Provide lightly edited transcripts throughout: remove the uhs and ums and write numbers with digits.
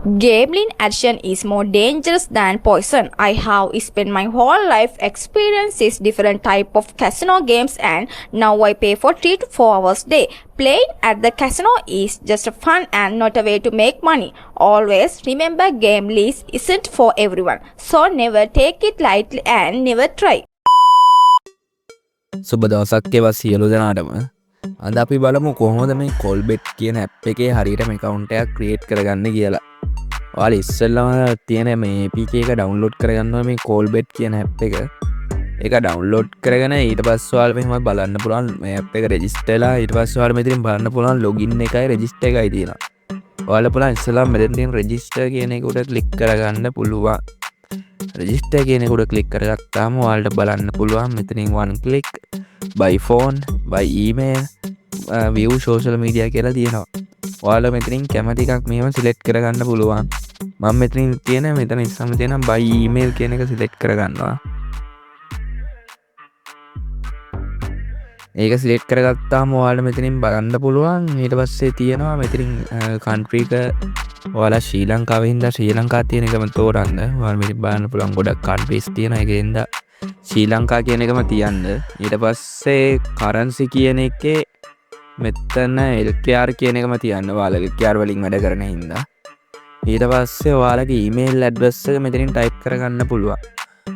Gambling addiction is more dangerous than poison. I have spent my whole life experiencing different type of casino games and now I pay for 3 to 4 hours a day. Playing at the casino is just fun and not a way to make money. Always remember gambling isn't for everyone. So never take it lightly and never try. සුබ දවසක් ඒවා සියලු දෙනාටම. අද අපි බලමු කොහොමද මේ කොල්බෙට් කියන ඇප් එකේ හරියට මේ account එකක් create කරගන්න කියලා. ඔයාලා ඉස්සෙල්ලාම තියෙන මේ APK එක download කරගන්න ඕනේ මේ කොල්බෙට් කියන ඇප් එක. ඒක download කරගෙන ඊට පස්සේ ඔයාලා මෙහෙම බලන්න පුළුවන් මේ ඇප් එක register වෙලා ඊට පස්සේ ඔයාලා මෙතනින් බලන්න පුළුවන් login එකයි register එකයි තියෙනවා. ඔයාලා පුළුවන් ඉස්සෙල්ලාම මෙතන තියෙන register කියන එක උඩ click කරගන්න පුළුවන්. register කියන එක උඩ click කරගත්තාම ඔයාලට බලන්න පුළුවන් මෙතනින් one click by phone by email view social media කියලා තියෙනවා. ඔයාලා මෙතනින් කැමති එකක් මෙහෙම select කරගන්න පුළුවන්. මම මෙතනින් මෙතන ඉස්සම තියෙන by email කියන එක select කරගන්නවා. ඒක select කරගත්තාම ඔයාලා මෙතනින් බලන්න පුළුවන්. ඊට පස්සේ තියෙනවා මෙතනින් country එක ඔයාලා ශ්‍රී ලංකාවේ හින්දා ශ්‍රී ලංකාව තියෙන එකම තෝරන්න. ඔයාලා මෙතන බලන්න පුළුවන් ගොඩක් countries තියෙනවා. ඒකෙන්ද ශ්‍රී ලංකා කියන එකම තියන්න. ඊට පස්සේ currency කියන එකේ මෙතන LKR කියන එකම තියන්න. ඔයාලා LKR වලින් වැඩ කරන හින්දා. ඊට පස්සේ ඔයාලගේ email address එක මෙතනින් type කරගන්න පුළුවන්.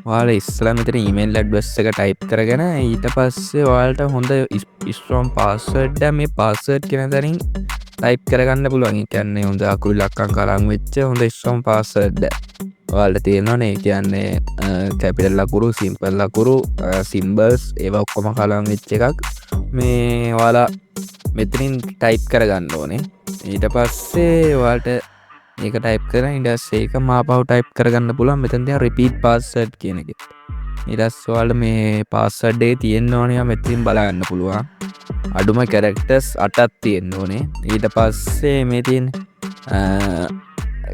ඔයාලා ඉස්සලා මෙතන email address එක type කරගෙන ඊට පස්සේ ඔයාලට හොඳ strong password එක මේ password කියන දරින් type කරගන්න පුළුවන්. ඒ කියන්නේ හොඳ අකුරු ඉලක්කම් කලං වෙච්ච හොඳ strong password එක. ඔයාලට තියෙනවනේ. ඒ කියන්නේ capital ලකුරු, simple ලකුරු, symbols ඒවා ඔක්කොම කලං වෙච්ච එකක් මේ ඔයාලා මෙතනින් type කරගන්න ඕනේ. ඊට පස්සේ ඔයාලට ඒක type කරලා ඊට පස්සේ ඒක මාපහු type කරගන්න පුළුවන්. මෙතන තියෙන repeat password කියන එක. ඊට පස්සේ ඔයාලට මේ password එකේ තියෙන්න ඕනේ මෙතනින් බලන්න පුළුවන්. අඩුම characters 8ක් තියෙන්න ඕනේ. ඊට පස්සේ මේ තියෙන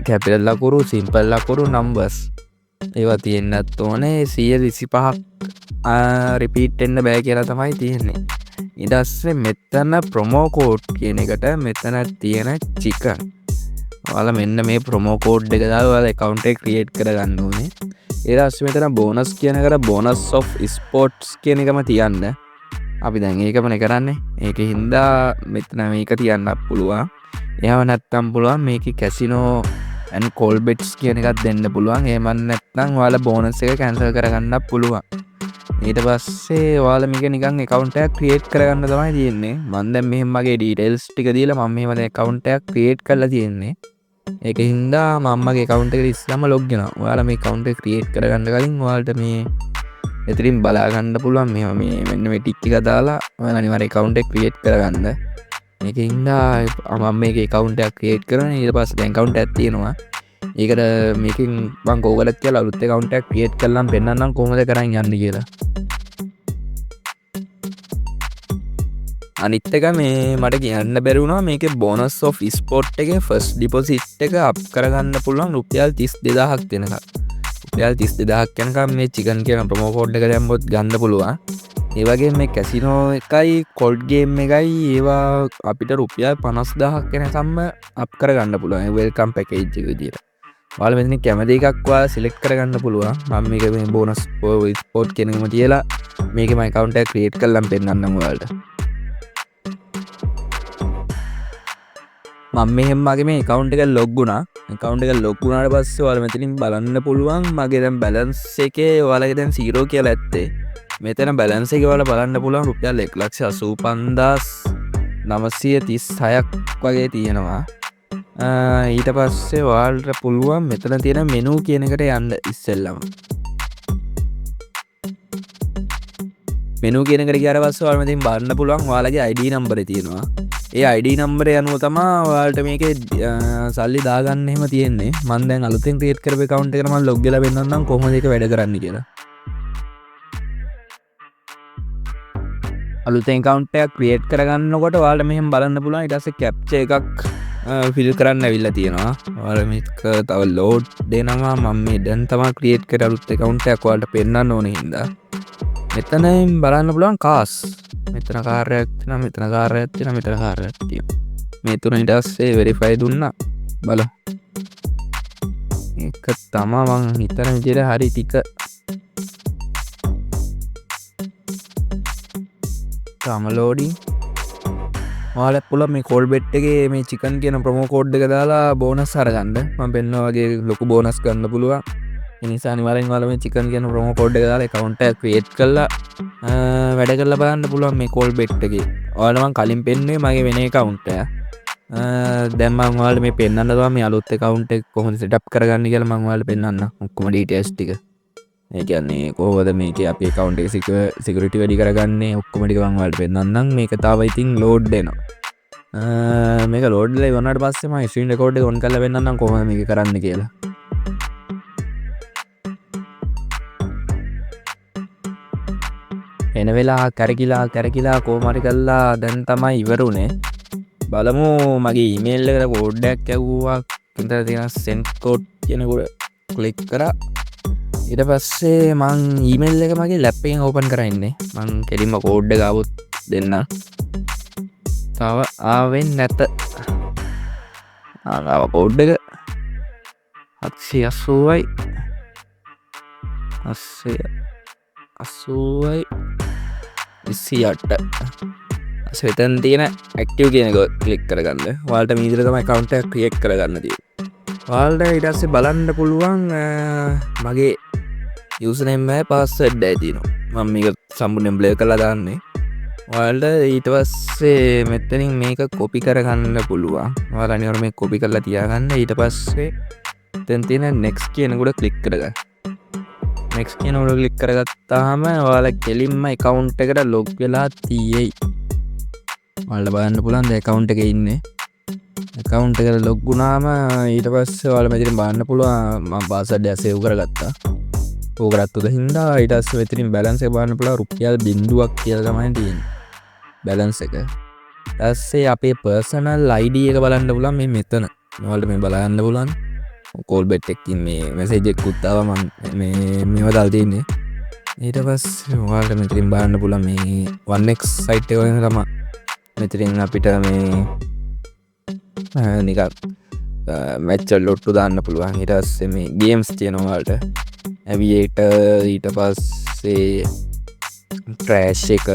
capital ලකුරු, simple ලකුරු, numbers ඒවා තියෙන්නත් ඕනේ. 125ක් repeat වෙන්න බෑ කියලා තමයි තියෙන්නේ. ඊට පස්සේ මෙතන promo code කියන එකට මෙතන තියෙන chicken. ඔයාලා මෙන්න මේ promo code එක දාලා ඔයාලා account එක create කරගන්න ඕනේ. ඊට පස්සේ මෙතන bonus කියන එකට bonus of sports කියන එකම තියන්න. අපි දැන් ඒකමනේ කරන්නේ. ඒකේ හින්දා මෙතන මේක තියන්නත් පුළුවන්. එහෙම නැත්නම් පුළුවන් මේකේ casino and call bets කියන එකක් දෙන්න පුළුවන්. එහෙම නැත්නම් ඔයාලා bonus එක cancel කරගන්නත් පුළුවන්. ඊට පස්සේ ඔයාලා මේක නිකන් account එකක් create කරගන්න තමයි තියෙන්නේ. මම දැන් මෙහෙම මගේ details ටික දීලා මම මෙහෙම දැන් account එකක් create කරලා තියෙන්නේ. ඒක හින්දා මම මගේ account එකට ඉස්සෙල්ලාම log වෙනවා. ඔයාලා මේ account එක create කරගන්න කලින් ඔයාලට මේ එතනින් බලා ගන්න පුළුවන්. මෙහෙම මේ මෙන්න මේ tick එක දාලා ඔයාලා අනිවාර්යෙන් account එක create කරගන්න. ඒක හින්දා මම මේකේ account එකක් create කරනවා. ඊට පස්සේ දැන් account එකක් තියෙනවා. ඒකට මේකෙන් මම කෝකලත් කියලා අලුත් account එකක් create කරලාම පෙන්නන්නම් කොහොමද කරන් යන්නේ කියලා. අනිත් එක මේ මට කියන්න බැරි වුණා මේකේ bonus of sport එකේ first deposit එක up කරගන්න පුළුවන් රුපියල් 32000ක් වෙනකම්. රුපියල් 32000ක් යනකම් මේ chicken කියන promo code එක දැම්මොත් ගන්න පුළුවන්. ඒ වගේම මේ casino එකයි cold game එකයි ඒවා අපිට රුපියල් 50000ක් වෙනකම්ම up කරගන්න පුළුවන්. ඒ welcome package එක විදියට. ඔයාලා මෙතන කැමති එකක් ඔයාලා select කරගන්න පුළුවන්. මම මේක මේ bonus sport කියන එකම තියලා මේකේ මම account එක create කරලාම පෙන්නන්නම් ඔයාලට. මම මෙහෙම මගේ මේ account එක log වුණා. account එක log වුණාට පස්සේ ඔයාලා මෙතනින් බලන්න පුළුවන් මගේ දැන් balance එකේ ඔයාලගේ දැන් 0 කියලා ඇත්තේ. මෙතන balance එකේ ඔයාලා බලන්න පුළුවන් රුපියල් 1,85,936ක් වගේ තියෙනවා. ඊට පස්සේ ඔයාලට පුළුවන් මෙතන තියෙන menu කියන එකට යන්න ඉස්සෙල්ලම. menu කියන එකට ගියාට පස්සේ ඔයාලා මෙතනින් බලන්න පුළුවන් ඔයාලගේ ID number එක තියෙනවා. ඒ ID number යනුව තමයි ඔයාලට මේකේ සල්ලි දාගන්න එහෙම තියෙන්නේ. මම දැන් අලුතෙන් create කරපු account එකට මම log වෙලා වෙන්නන්නම් කොහොමද ඒක වැඩ කරන්නේ කියලා. අලුතෙන් account එකක් create කරගන්නකොට ඔයාලට මෙහෙම බලන්න පුළුවන්. ඊට පස්සේ captcha එකක් fill කරන්න ඇවිල්ලා තියෙනවා. ඔයාලා මේක තව load දෙනවා. මම මේ දැන් තමයි create කරේ අලුත් account එකක් ඔයාලට පෙන්නන්න ඕනේ හින්දා. මෙතනින් බලන්න පුළුවන් cars. මෙතන කාර්යයක් තියෙනවා, මෙතන කාර්යයක් තියෙනවා, මෙතන කාර්යයක් තියෙනවා. මේ තුන ඊට පස්සේ verify දුන්නා. බලමු. එක තමා මං හිතන විදිහට හරි ටික තම ලෝඩින් ඔයාලට පුළුවන් මේ කෝල් බෙට් එකේ මේ චිකන් කියන ප්‍රොමෝ කෝඩ් එක දාලා බෝනස් අරගන්න. මම පෙන්නවා වගේ ලොකු බෝනස් ගන්න පුළුවන්. ඒ නිසා අනිවාර්යෙන් ඔයාලා මේ චිකන් කියන ප්‍රොමෝ කෝඩ් එක දාලා account එක create කරලා වැඩ කරලා බලන්න පුළුවන් මේ කෝල් බෙට් එකේ. ඔයාලා මම කලින් පෙන්නුවේ මගේ වෙන account එක. දැන් මම ඔයාලට මේ පෙන්නන්න තමයි මේ අලුත් account එක කොහොමද setup කරගන්නේ කියලා මම ඔයාලට පෙන්නන්න. ඔක්කොම details ටික. ඒ කියන්නේ කොහොමද මේකේ අපි account එක security වැඩි කරගන්නේ ඔක්කොම ටික මම ඔයාලට පෙන්නන්නම්. මේක තාම ඉතින් load වෙනවා. මේක load වෙලා ඉවරනාට පස්සේ මම screen record එක on කරලා පෙන්නන්නම් කොහොමද මේක කරන්න කියලා. එන වෙලා කැරකිලා කොහොම හරි කරලා දැන් තමයි ඉවරුනේ. බලමු මගේ email එකට කෝඩ් එකක් ඇව්වා. ඉතින් තියෙන send code කියන එක ක්ලික් කරා. ඊට පස්සේ මං ඊමේල් එක මගේ ලැප් එකෙන් ඕපන් කරලා ඉන්නේ. මං කෙලින්ම කෝඩ් එක ආවොත් දෙන්න. තව ආවෙන්නේ නැත. ආව කෝඩ් එක 780යි 28 මෙතන තියෙන ඇක්ටිව් කියන එක ක්ලික් කරගන්න. ඔයාලට මේ විදිහට තමයි account එක ක්‍රියේට් කරගන්න තියෙන්නේ. ඔයාලට ඊට පස්සේ බලන්න පුළුවන් මගේ username එකයි password එකයි තියෙනවා. මම මේක සම්පූර්ණයෙන් blur කරලා දාන්නේ. ඔයාලට ඊට පස්සේ මෙතනින් මේක copy කරගන්න පුළුවන්. ඔයාලා අනිවාර්යයෙන් මේක copy කරලා තියාගන්න. ඊට පස්සේ දැන් තියෙන next කියන උඩ click කරගන්න. next කියන උඩ click කරගත්තාම ඔයාලා කෙලින්ම account එකට log වෙලා තියෙයි. ඔයාලට බලන්න පුළුවන් දැන් account එකේ ඉන්නේ. account එකට log වුණාම ඊට පස්සේ ඔයාලා මෙතනින් බලන්න පුළුවන් මම password එක save කරගත්තා. ඕක කරත්තුද හින්දා ඊට පස්සේ මෙතනින් balance එක බලන්න පුළුවන් රුපියල් 0ක් කියලා තමයි තියෙන්නේ. balance එක. ඊපස්සේ අපේ personal ID එක බලන්න පුළුවන් මේ මෙතන. ඔයාලට මේ බලන්න පුළුවන්. call bet එකකින් මේ message එකකුත් ආවා මම මේව දාලා තියෙන්නේ. ඊට පස්සේ ඔයාලට මෙතනින් බලන්න පුළුවන් මේ 1x site එක වලින් තමයි මෙතනින් අපිට මේ නිකන් මැච් වල ලොට්ටු දාන්න පුළුවන්. ඊට පස්සේ මේ games තියෙනවා ඔයාලට. aviator ඊට පස්සේ trash එක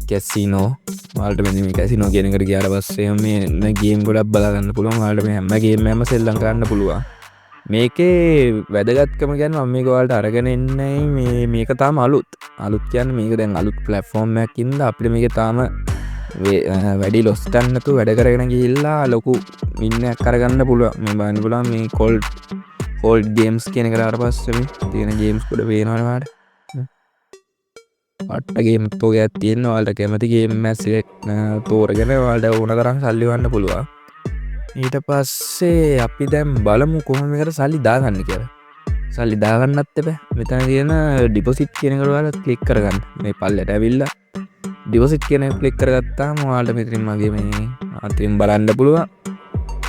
casino ඔයාලට මෙන්න මේ casino කියන එකට ගියාට පස්සේ මේ game ගොඩක් බලා ගන්න පුළුවන්. ඔයාලට මේ හැම game එකම සෙල්ලම් කරන්න පුළුවන්. මේකේ වැදගත්කම කියන්නේ මම මේක ඔයාලට අරගෙන එන්නේ මේක තාම අලුත් කියන්නේ මේක දැන් අලුත් platform එකක් ඉඳලා අපිට මේක තාම වැඩි ලොස් ගන්න නැතුව වැඩ කරගෙන ගිහිල්ලා ලොකු වින් එකක් කරගන්න පුළුවන්. මේ බලන්න පුළුවන් මේ cold games කියන එකට ආවට පස්සේ මේ තියෙන games කොට පේනවනේ ඔයාලට. අට ගේම් තෝගයක් තියෙනවා. ඔයාලට කැමති ගේම් මැච් එක තෝරගෙන ඔයාලට ඕන තරම් සල්ලි වන්න පුළුවන්. ඊට පස්සේ අපි දැන් බලමු කොහොම මේකට සල්ලි දාගන්න කියලා. සල්ලි දාගන්නත් එපා. මෙතන තියෙන ඩිපොසිට් කියන එකට ඔයාලා ක්ලික් කරගන්න. මේ පල්ලෙට ඇවිල්ලා ඩිපොසිට් කියන එක ක්ලික් කරගත්තාම ඔයාලට මෙතනින් මගේ මේ අතින් බලන්න පුළුවන්.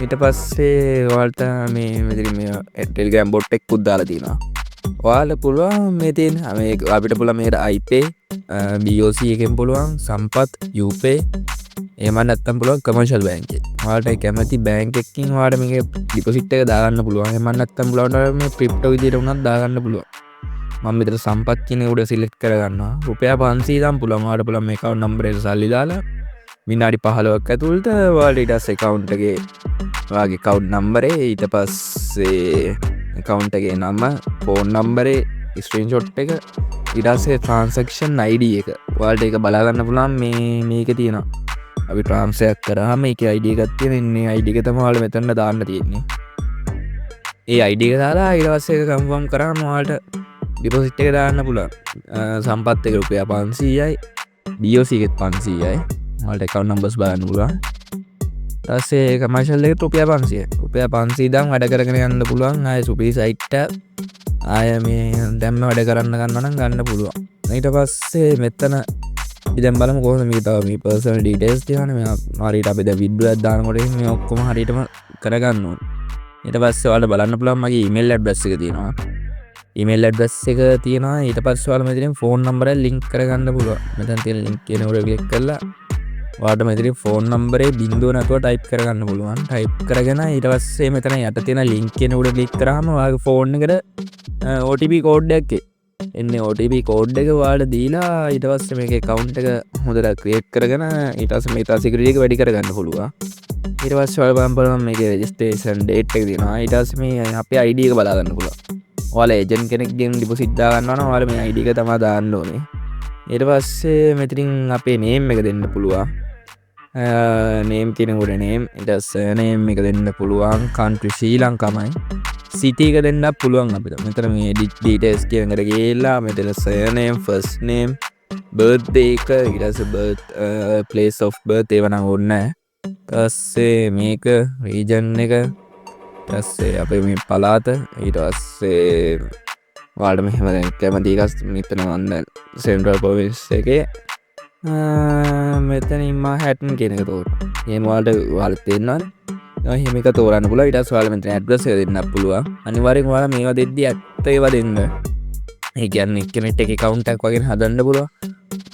ඊට පස්සේ ඔයාලට මේ මෙතනින් මේ Telegram bot එකකුත් දාලා තියෙනවා. ඔයාලට පුළුවන් මේ තියෙන මේ අපිට පුළුවන් මේකට iPay BOC එකෙන් පුළුවන් සම්පත් UPay එහෙම නැත්නම් පුළුවන් commercial bank එකෙන්. ඔයාලට කැමති bank එකකින් ඔයාලට මේක deposit එක දාගන්න පුළුවන්. එහෙම නැත්නම් පුළුවන් මේ crypto විදියට උනත් දාගන්න පුළුවන්. මම මෙතන සම්පත් කියන උඩ select කරගන්නවා. රුපියල් 500 දාන්න පුළුවන්. ඔයාලට පුළුවන් මේ account number එකට සල්ලි දාලා විනාඩි 15ක් ඇතුළත ඔයාලට ඊට පස්සේ account එකේ ඔයාගේ account number ඊට පස්සේ account එකේ නම phone number screenshot එක ඊට පස්සේ transaction ID එක ඔයාලට ඒක බලා ගන්න පුළුවන්. මේකේ තියෙනවා අපි transfer කරාම මේකේ ID එකක් තියෙනවා. ID එක තමයි ඔයාලා මෙතන දාන්න තියෙන්නේ. ඒ ID එක දාලා ඊට පස්සේ ඒක confirm කරාම ඔයාලට deposit එක දාන්න පුළුවන්. සම්පත් එක රුපියල් 500යි BOC එකෙත් 500යි. ඔයාලට account numbers බලන්න පුළුවන්. ඊටසේ commercial එකට රුපියල් 500යි. රුපියල් 500 දාන් වැඩ කරගෙන යන්න පුළුවන්. ආයේ සුපිරි site එක ආයේ මේ දැම්ම වැඩ කරන්න ගන්නවා නම් ගන්න පුළුවන්. ඊට පස්සේ මෙතන අපි දැන් බලමු කොහොමද මේක තව මේ personal details තියෙනවානේ. මේ හරියට අපි දැන් වීඩියෝ එකක් දානකොට මේ ඔක්කොම හරියටම කරගන්න ඕනේ. ඊට පස්සේ ඔයාලට බලන්න පුළුවන් මගේ email address එක තියෙනවා. email address එක තියෙනවා. ඊට පස්සේ ඔයාලා මෙතනින් phone number එක link කරගන්න පුළුවන්. මෙතන තියෙන link කියන උඩ click කරලා වාට මෙතරින් ෆෝන් නම්බරේ බින්දුව නැතුව ටයිප් කරගන්න පුළුවන්. ටයිප් කරගෙන ඊට පස්සේ මෙතන යට තියෙන ලින්ක් එක උඩ ක්ලික් කරාම ඔයාගේ ෆෝන් එකට OTP කෝඩ් එකක් එන්නේ. OTP කෝඩ් එක ඔයාලට දීලා ඊට පස්සේ මේකේ account එක හොඳට ක්‍රියේට් කරගෙන ඊට පස්සේ මේක security එක වැඩි කරගන්න පුළුවන්. ඊට පස්සේ ඔයාලා බලන්න මේකේ registration date එක දෙනවා. ඊට පස්සේ මේ අපේ ID එක බලා ගන්න පුළුවන්. ඔයාලා ඒජන්ට් කෙනෙක්ගෙන් ඩිපොසිට් දා ගන්නවා නම් ඔයාලා මේ ID එක තමයි දාන්න ඕනේ. ඊට පස්සේ මෙතනින් අපේ name එක දෙන්න පුළුවන්. නේම් කෙනෙකුට නේම් ඊට සර්නේම් එක දෙන්න පුළුවන්. country ශ්‍රී ලංකාමයි. city එක දෙන්න පුළුවන් අපිට. මෙතන මේ details කියන එකට ගිහලා මෙතන surname first name birthday එක ඊට පස්සේ birth place of birth ඒව නම් ඕනේ නැහැ. ඊපස්සේ මේක region එක ඊපස්සේ අපේ මේ පළාත ඊට පස්සේ ඔයාලට මෙහෙම දැන් කැමති එකක් මෙතන වන්න central province එකේ මෙතනින් මා හැටන් කියන එක තෝරන්න. එහෙම ඔයාලට තේරෙනවද? එහෙම එක තෝරන්න පුළුවන්. ඊට පස්සේ ඔයාලා මෙතන ඇඩ්‍රස් එක දෙන්නත් පුළුවන්. අනිවාර්යෙන් ඔයාලා මේවා දෙද්දි ඇත්ත ඒවා දෙන්න. ඒ කියන්නේ ඉන්ටර්නෙට් එකේ account එකක් වගේ හදන්න පුළුවන්.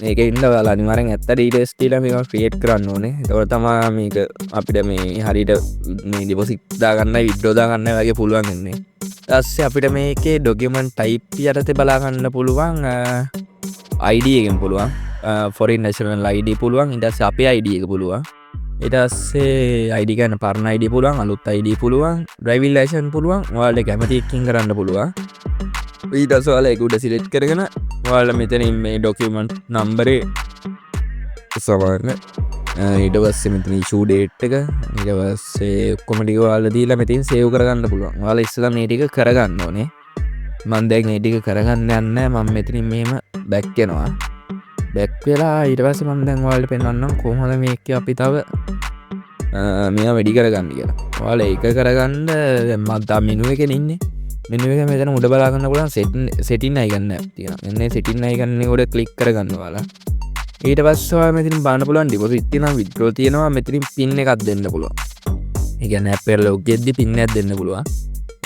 මේකෙන්ද ඔයාලා අනිවාර්යෙන් ඇත්ත details දීලා මේක ක්‍රියේට් කරන්න ඕනේ. ඒතකොට තමයි මේක අපිට මේ හරියට මේ deposit දාගන්නයි withdraw දාගන්නයි වගේ පුළුවන් වෙන්නේ. ඊට පස්සේ අපිට මේකේ document type යටතේ බලා ගන්න පුළුවන්. ID එකෙන් පුළුවන්. foreign national ID පුළුවන්. ඊට පස්සේ අපේ ID එක පුළුවන්. ඊට පස්සේ ID ගන්න පරණ ID පුළුවන්. අලුත් ID පුළුවන්. driving license පුළුවන්. ඔයාලට කැමති එකකින් කරන්න පුළුවන්. ඊට පස්සේ ඔයාලා ඒක උඩ select කරගෙන ඔයාලා මෙතනින් මේ document number සමාන ඊට පස්සේ මෙතන issue date එක ඊට පස්සේ ඔක්කොම ටික ඔයාලා දීලා මෙතනින් save කරගන්න පුළුවන්. ඔයාලා ඉස්සෙල්ලා මේ ටික කරගන්න ඕනේ. මම දැන් මේ ටික කරගන්න යන්නේ මම මෙතනින් මෙහෙම back යනවා. back වෙලා ඊට පස්සේ මම දැන් ඔයාලට පෙන්වන්නම් කොහොමද මේක අපි තව මේවා වැඩි කරගන්න කියලා. ඔයාලා ඒක කරගන්න දැන් මම තා menu එකේ ඉන්නේ. menu එක මෙතන උඩ බලා ගන්න පුළුවන් setting icon එකක් තියෙනවා. මෙන්න setting icon එක උඩ click කරගන්න ඔයාලා. ඊට පස්සේ ඔයාලා මෙතනින් බලන්න පුළුවන් deposit තියෙනවා withdraw තියෙනවා මෙතනින් pin එකක් දෙන්න පුළුවන්. ඒ කියන්නේ app එක log එකෙද්දි pin එකක් දෙන්න පුළුවන්.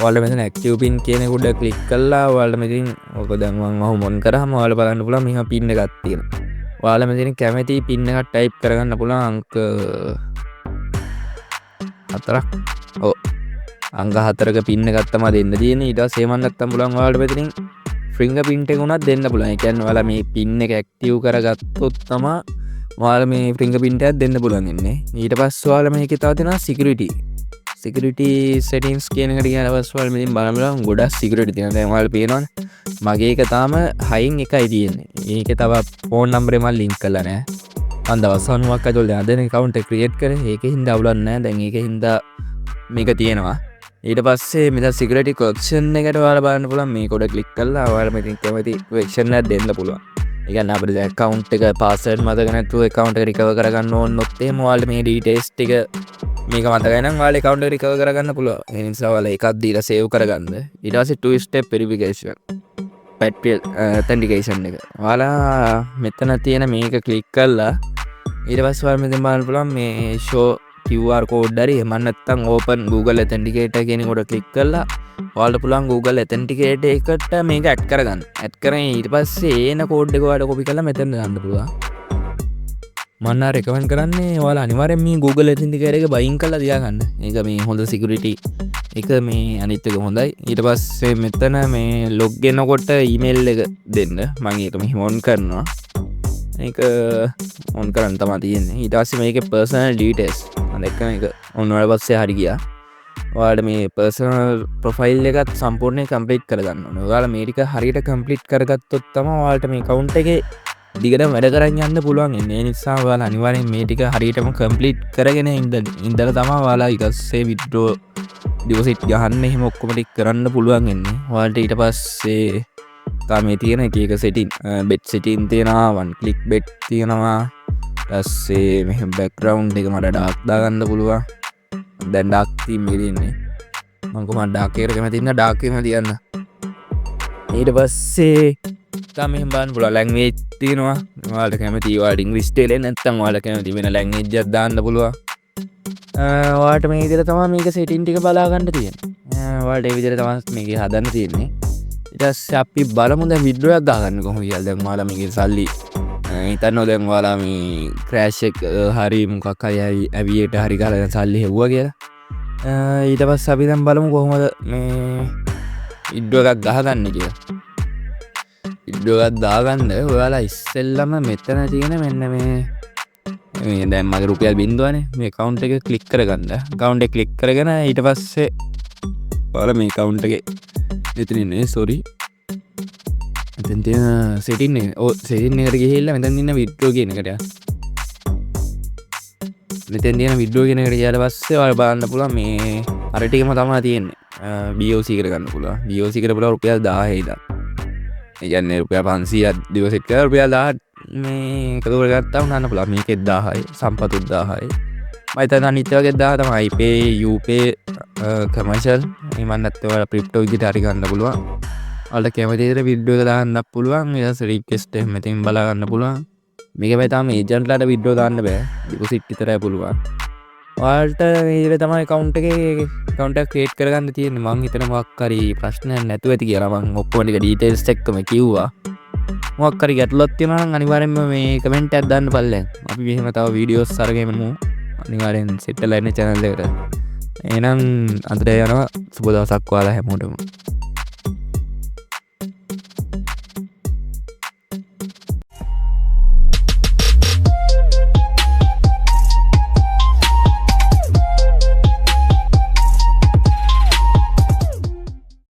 ඔයාලා මෙතන active pin කියන එක උඩ click කළා ඔයාලා මෙතනින් ඔක දැන් මම අහුම් on කරාම ඔයාලා බලන්න පුළුවන් මෙහා pin එකක් තියෙනවා. ඔයාලා මෙතනින් කැමති pin එකක් type කරගන්න පුළුවන් අංක 4ක්. ඔව්. අංක 4ක pin එකක් තමයි දෙන්න තියෙන්නේ. ඊට පස්සේ මම නැත්තම් පුළුවන් ඔයාලට මෙතනින් fingerprint එක උනත් දෙන්න පුළුවන්. ඒ කියන්නේ ඔයාලා මේ pin එක active කරගත්තොත් තමයි ඔයාලා මේ fingerprint එකක් දෙන්න පුළුවන් ඉන්නේ. ඊට පස්සේ ඔයාලා මේකේ තව තියෙනවා security settings කියන එකට ගියාම ඔයාලා මෙතන බලන්න ගොඩක් security තියෙනවා. දැන් ඔයාලා පේනවනේ මගේ එක තාම හයින් එකයි තියෙන්නේ. මේකේ තව phone number එක මම link කරලා නැහැ. මම දවස් 90ක් ඇතුළත දැන් අදනේ account එක create කරේ. ඒකේ හින්දා අවුලක් නැහැ. දැන් ඒකේ හින්දා මේක තියෙනවා. ඊට පස්සේ මෙතන security question එකට ඔයාලා බලන්න පුළුවන්. මේක උඩ click කරලා ඔයාලා මෙතන කැමති question එකක් දෙන්න පුළුවන්. ඒ කියන්නේ අපිට account එක password මතක නැතුව account එක recover කරගන්න ඕනොත් එහෙම ඔයාලා මේ details ටික මේක මතකයි නම් ඔයාලා account එක recover කරගන්න පුළුවන්. ඒ නිසා ඔයාලා එකක් දීලා save කරගන්න. ඊට පස්සේ two step verification authentication එක. ඔයාලා මෙතන තියෙන මේක click කරලා ඊට පස්සේ ඔයාලා මෙතන බලන්න පුළුවන් මේ show QR code හරි එහෙම නැත්නම් open Google Authenticator කියන එකට click කරලා ඔයාලට පුළුවන් Google Authenticator එකට මේක add කරගන්න. add කරගෙන ඊට පස්සේ එන code එක ඔයාලට copy කරලා මෙතන දාන්න පුළුවන්. මම recommend කරන්නේ ඔයාලා අනිවාර්යෙන් මේ Google Authenticator එක බයින් කරලා තියාගන්න. ඒක මේ හොඳ security එක මේ අනිත් එක හොඳයි. ඊට පස්සේ මෙතන මේ log වෙනකොට email එක දෙන්න. මම ඒක මෙහෙම on කරනවා. ඒක on කරන්න තමයි තියෙන්නේ. ඊට පස්සේ මේකේ personal details මම දැක්ක මේක on වල පස්සේ හරි ගියා. ඔයාලට මේ personal profile එකත් සම්පූර්ණයෙන් complete කරගන්න ඕනේ. ඔයාලා මේ ටික හරියට complete කරගත්තොත් තමයි ඔයාලට මේ account එකේ දිගටම වැඩ කරන් යන්න පුළුවන් ඉන්නේ. ඒ නිසා ඔයාලා අනිවාර්යෙන් මේ ටික හරියටම complete කරගෙන ඉඳලා තමයි ඔයාලා ඊටස්සේ withdraw deposit ගහන්න එහෙම ඔක්කොම ටික කරන්න පුළුවන් ඉන්නේ. ඔයාලට ඊට පස්සේ මේ තියෙන එක setting bed setting තියෙනවා one click bed තියෙනවා ඊපස්සේ මෙහෙම background එක මට dark දාගන්න පුළුවන්. දැන් dark theme එකේ ඉන්නේ මම කොහොමද dark එකට කැමති ඉන්න dark එකම තියන්න. ඊට පස්සේ මෙහෙම බලන්න පුළුවන් language තියෙනවා. ඔයාලට කැමති ඔයාලට English තේරෙන්නේ නැත්නම් ඔයාලට කැමති වෙන language එකක් දාන්න පුළුවන්. ඔයාලට මේ විදිහට තමයි මේක setting ටික බලා ගන්න තියෙන්නේ. ඔයාලට මේ විදිහට තමයි මේක හදන්න තියෙන්නේ. ඊට පස්සේ අපි බලමු දැන් වීඩියෝ එකක් දාගන්න කොහොමද කියලා. දැන් ඔයාලා මේකේ සල්ලි හිතන්න දැන් ඔයාලා මේ ක්‍රෑෂ් එක හරි මොකක් හරි ඇවියට හරි ගහලා සල්ලි හෙව්වා කියලා. ඊට පස්සේ අපි දැන් බලමු කොහොමද මේ විඩ්ඩෝ එකක් ගහගන්න කියලා. විඩ්ඩෝ එකක් දාගන්න ඔයාලා ඉස්සෙල්ලම මෙතන තියෙන මෙන්න මේ දැන් මගේ රුපියල් බින්දුවනේ මේ account එක ක්ලික් කරගන්න. account එක ක්ලික් කරගෙන ඊට පස්සේ ඔයාලා මේ account එකේ මෙතන ඉන්නේ sorry මෙතන තියෙන setting එක setting එකට ගිහිල්ලා මෙතන ඉන්න withdraw කියන එකට යන්න. මෙතෙන් තියෙන withdraw කියන එකට ගියාට පස්සේ ඔයාලා බලන්න පුළුවන් මේ අර ටිකම තමයි තියෙන්නේ. BOC කරගන්න පුළුවන්. BOC කරලා පුළුවන් රුපියල් 1000 ඉඳන්. ඒ කියන්නේ රුපියල් 500ක් දිවසෙට කරලා රුපියල් 1000 මේ එකතු කරගත්තාම නන්න පුළුවන්. මේකෙත් 1000යි, සම්පතුත් 1000යි. මම හිතන්නේ අනිත් වගේ 1000 තමයි. iPay, UPay, commercial. මේ මන් නැත්නම් ඔයාලා crypto විදිහට හරි ගන්න පුළුවන්. ඔයාලට කැමති විදිහට වීඩියෝ එක දාන්නත් පුළුවන්. ඊට පස්සේ රික්වෙස්ට් එක මෙතෙන් බලා ගන්න පුළුවන්. මේක බෑ තාම ඒජන්ට්ලාට වීඩියෝ දාන්න බෑ. ඩිපොසිට් විතරයි පුළුවන්. ඔයාලට මේ විදිහට තමයි account එකේ account එක create කරගන්න තියෙන්නේ. මම හිතන මොකක් හරි ප්‍රශ්නයක් නැතුව ඇති කියලා. මම ඔක්කොම ටික details එක්කම කිව්වා. මොකක් හරි ගැටලුවක් තියෙනවා නම් අනිවාර්යෙන්ම මේ කමෙන්ට් එකක් දාන්න බලන්න. අපි මෙහෙම තව වීඩියෝස් අරගෙන යමු. අනිවාර්යෙන් සෙට් වෙලා ඉන්න channel එකට. එහෙනම් අදට යනවා සුබ දවසක් ඔයාලා හැමෝටම.